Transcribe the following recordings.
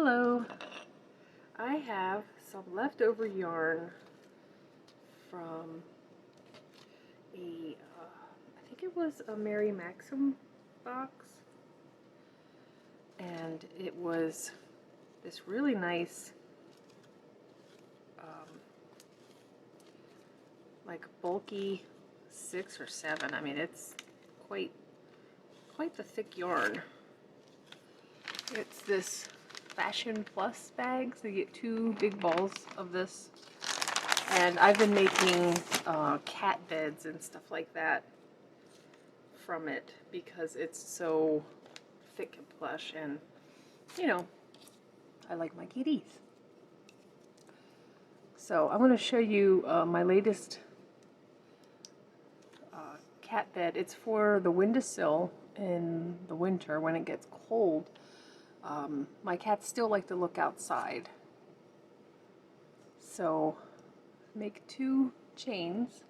Hello, I have some leftover yarn from I think it was a Mary Maxim box, and it was this really nice like bulky 6 or 7. I mean, it's quite the thick yarn. It's this Fashion Plus bag, so you get 2 big balls of this. And I've been making cat beds and stuff like that from it because it's so thick and plush, and you know, I like my kitties. So I'm going to show you my latest cat bed. It's for the windowsill in the winter when it gets cold. My cats still like to look outside. So make 2 chains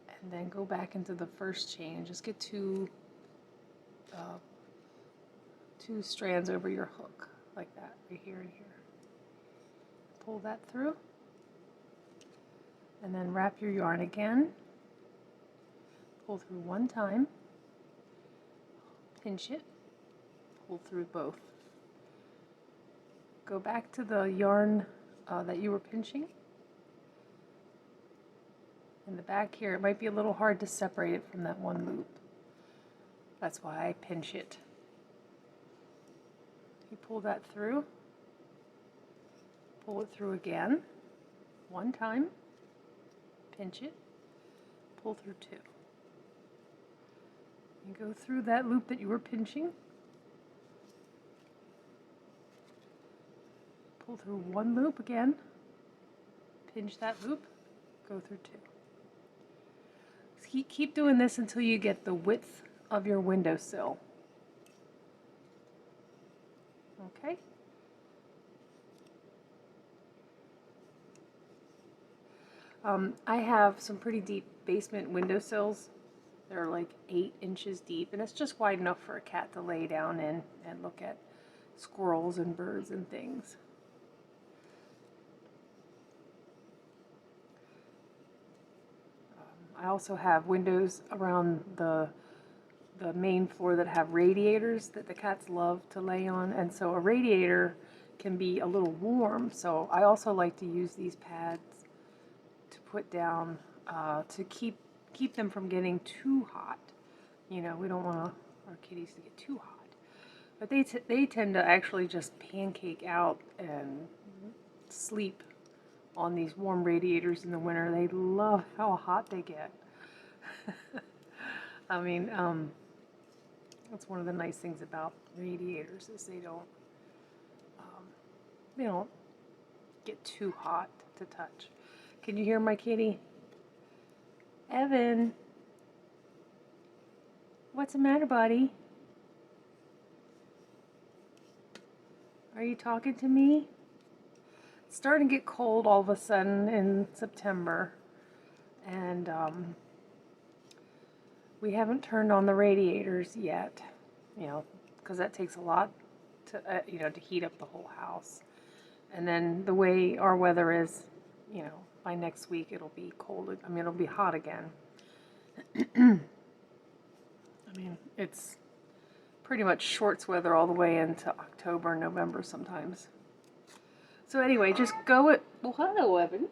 and then go back into the first chain. Just get 2 strands over your hook like that, right here and here. Pull that through and then wrap your yarn again. Pull through 1 time, pinch it, pull through both. Go back to the yarn that you were pinching. In the back here, it might be a little hard to separate it from that 1 loop. That's why I pinch it. You pull that through, pull it through again, 1 time, pinch it, pull through 2. You go through that loop that you were pinching, pull through 1 loop again, pinch that loop, go through 2. So keep doing this until you get the width of your windowsill. Okay? I have some pretty deep basement windowsills. They're like 8 inches deep, and it's just wide enough for a cat to lay down in and look at squirrels and birds and things. I also have windows around the main floor that have radiators that the cats love to lay on, and so a radiator can be a little warm, so I also like to use these pads to put down to keep them from getting too hot. You know, we don't want our kitties to get too hot, but they tend to actually just pancake out and sleep on these warm radiators in the winter. They love how hot they get. I mean, that's one of the nice things about radiators is they don't get too hot to touch. Can you hear my kitty? Evan, what's the matter, buddy? Are you talking to me? It's starting to get cold all of a sudden in September, and we haven't turned on the radiators yet, you know, because that takes a lot to, you know, to heat up the whole house. And then the way our weather is, you know, by next week it'll be cold. I mean, it'll be hot again. I mean, it's pretty much shorts weather all the way into October, November sometimes. So anyway, just go at, well, hello, Evan.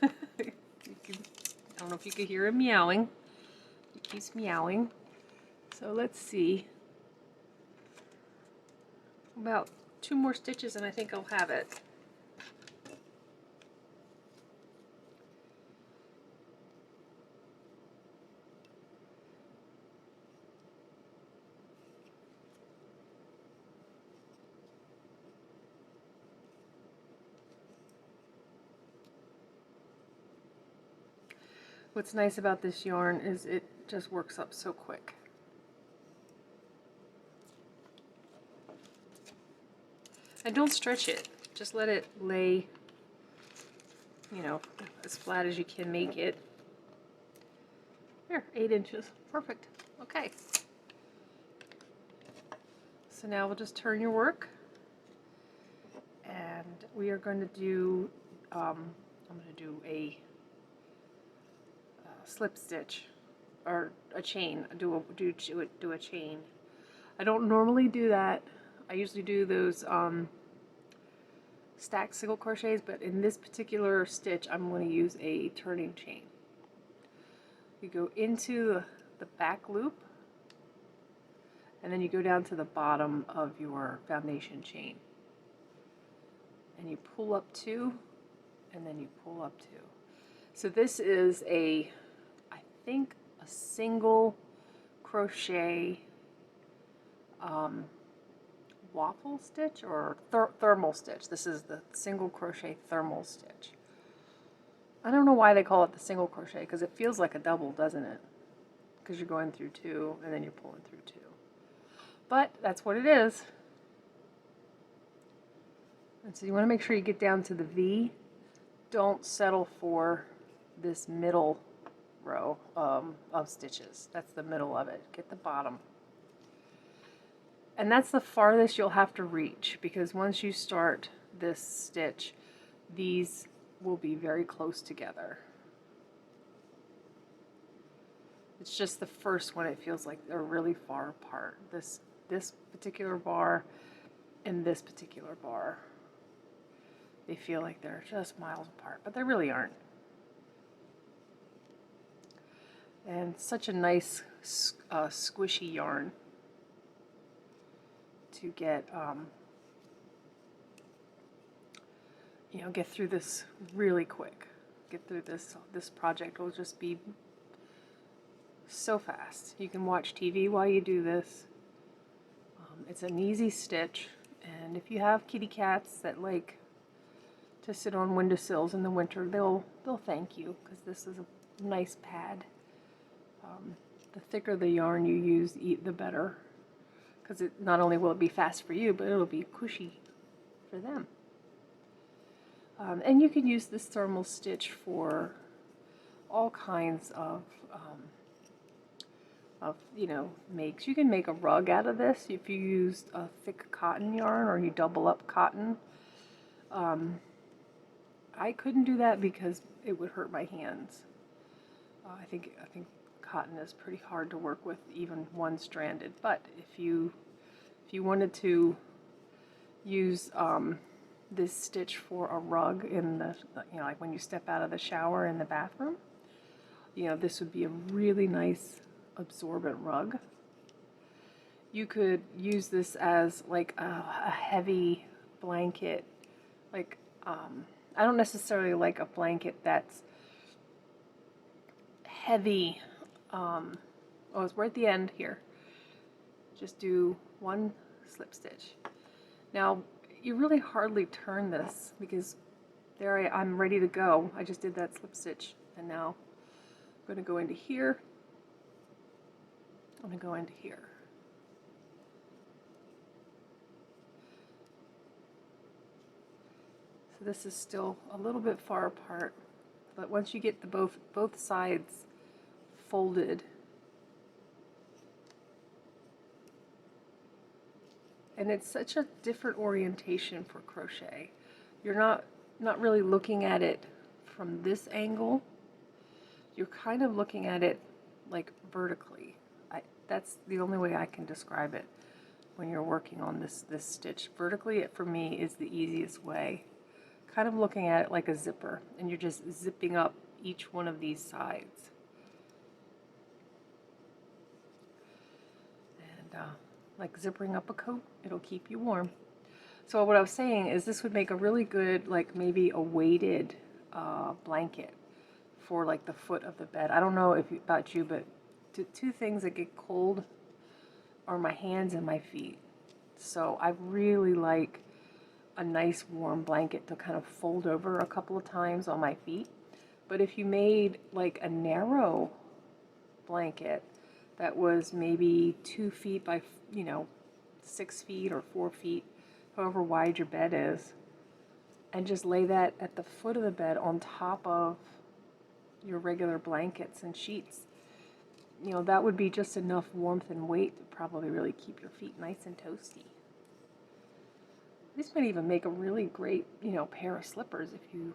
I don't know if you could hear him meowing. He keeps meowing. So let's see. About 2 more stitches and I think I'll have it. What's nice about this yarn is it just works up so quick. And don't stretch it. Just let it lay, you know, as flat as you can make it. Here, 8 inches. Perfect. Okay. So now we'll just turn your work, and we are going to do, I'm going to do a slip stitch, or a chain, do a chain. I don't normally do that. I usually do those stacked single crochets, but in this particular stitch I'm going to use a turning chain. You go into the back loop, and then you go down to the bottom of your foundation chain, and you pull up 2, and then you pull up 2. So this is I think a single crochet waffle stitch, or thermal stitch. This is the single crochet thermal stitch. I don't know why they call it the single crochet, because it feels like a double, doesn't it? Because you're going through 2 and then you're pulling through 2. But that's what it is. And so you want to make sure you get down to the V. Don't settle for this middle row of stitches. That's the middle of it. Get the bottom. And that's the farthest you'll have to reach, because once you start this stitch, these will be very close together. It's just the first one, it feels like they're really far apart. This particular bar and this particular bar, they feel like they're just miles apart, but they really aren't. And such a nice squishy yarn to get get through this really quick. Get through this project will just be so fast. You can watch TV while you do this. It's an easy stitch, and if you have kitty cats that like to sit on windowsills in the winter, they'll thank you, because this is a nice pad. The thicker the yarn you use, the better, because it not only will it be fast for you, but it'll be cushy for them. And you can use this thermal stitch for all kinds of makes. You can make a rug out of this if you use a thick cotton yarn, or you double up cotton. I couldn't do that because it would hurt my hands. I think cotton is pretty hard to work with, even one-stranded. But if you wanted to use this stitch for a rug in the like when you step out of the shower in the bathroom, this would be a really nice absorbent rug. You could use this as like a heavy blanket, like I don't necessarily like a blanket that's heavy. It's right at the end here. Just do one slip stitch. Now you really hardly turn this, because there I'm ready to go. I just did that slip stitch, and now I'm going to go into here. I'm going to go into here. So this is still a little bit far apart, but once you get the both sides folded, and it's such a different orientation for crochet. You're not really looking at it from this angle. You're kind of looking at it like vertically. That's the only way I can describe it when you're working on this stitch. Vertically, it for me is the easiest way. Kind of looking at it like a zipper, and you're just zipping up each one of these sides. And like zippering up a coat, it'll keep you warm. So what I was saying is this would make a really good, like maybe a weighted blanket for like the foot of the bed. I don't know about you, but two things that get cold are my hands and my feet. So I really like a nice warm blanket to kind of fold over a couple of times on my feet. But if you made like a narrow blanket that was maybe 2 feet by 6 feet or 4 feet, however wide your bed is, and just lay that at the foot of the bed on top of your regular blankets and sheets, that would be just enough warmth and weight to probably really keep your feet nice and toasty. These might even make a really great, pair of slippers if you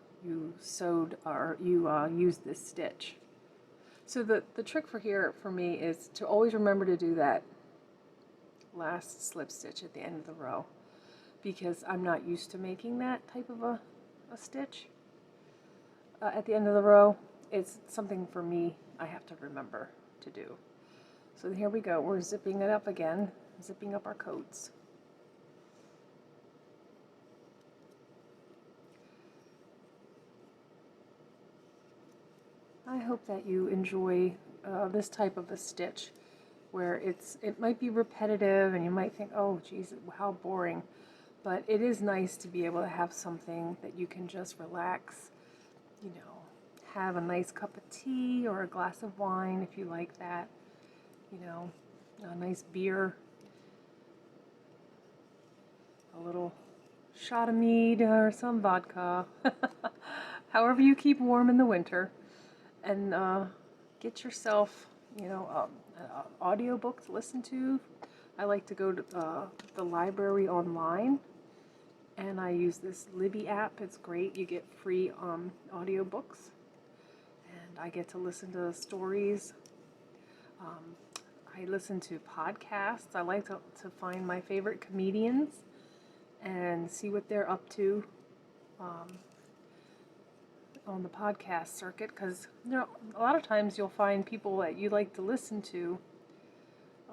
sewed or you used this stitch. So the trick for me is to always remember to do that last slip stitch at the end of the row, because I'm not used to making that type of a stitch at the end of the row. It's something for me I have to remember to do. So here we go, we're zipping it up again, zipping up our coats. I hope that you enjoy this type of a stitch, where it might be repetitive and you might think, oh geez, how boring, but it is nice to be able to have something that you can just relax, have a nice cup of tea or a glass of wine if you like that, a nice beer, a little shot of mead or some vodka, however you keep warm in the winter, and get yourself, an audiobook to listen to. I like to go to the library online, and I use this Libby app. It's great. You get free audiobooks, and I get to listen to stories. I listen to podcasts. I like to find my favorite comedians and see what they're up to on the podcast circuit, because a lot of times you'll find people that you like to listen to,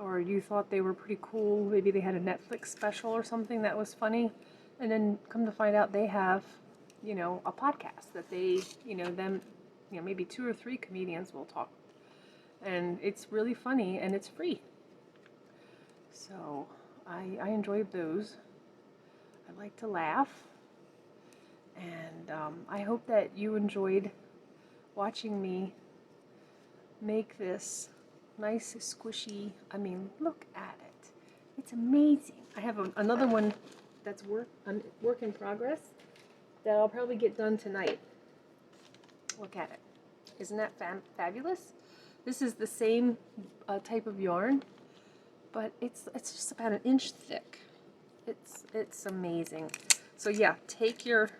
or you thought they were pretty cool. Maybe they had a Netflix special or something that was funny, and then come to find out they have, a podcast that they, maybe 2 or 3 comedians will talk, and it's really funny and it's free. So I enjoyed those. I like to laugh, and I hope that you enjoyed watching me make this nice squishy. Look at it. It's amazing. I have another one that's work in progress that I'll probably get done tonight. Look at it. Isn't that fabulous? This is the same type of yarn, but it's just about an inch thick. It's amazing. So yeah, take your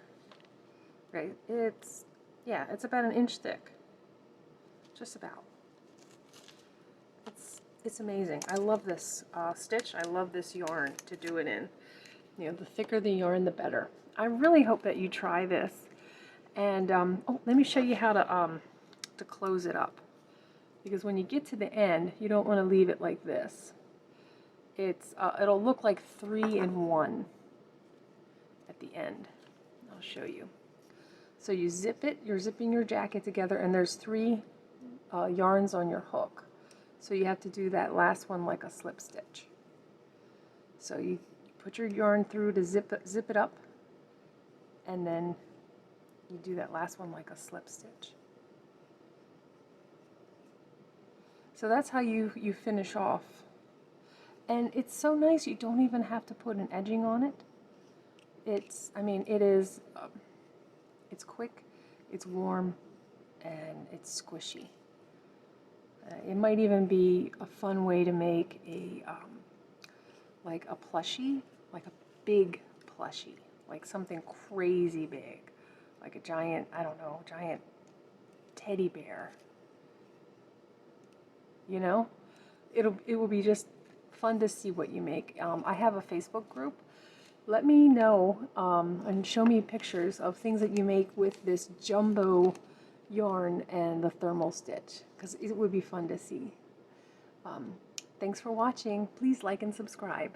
it's about an inch thick, just about. It's amazing. I love this stitch. I love this yarn to do it in. The thicker the yarn, the better. I really hope that you try this. And let me show you how to close it up, because when you get to the end, you don't want to leave it like this. It'll look like 3 in 1 at the end. I'll show you. So you zip it. You're zipping your jacket together, and there's 3 yarns on your hook. So you have to do that last one like a slip stitch. So you put your yarn through to zip it up, and then you do that last one like a slip stitch. So that's how you finish off. And it's so nice, you don't even have to put an edging on it. It's quick, it's warm, and it's squishy. It might even be a fun way to make like a plushie, like a big plushie, like something crazy big, like a giant, giant teddy bear. It will be just fun to see what you make. I have a Facebook group. Let me know and show me pictures of things that you make with this jumbo yarn and the thermal stitch, because it would be fun to see. Thanks for watching. Please like and subscribe.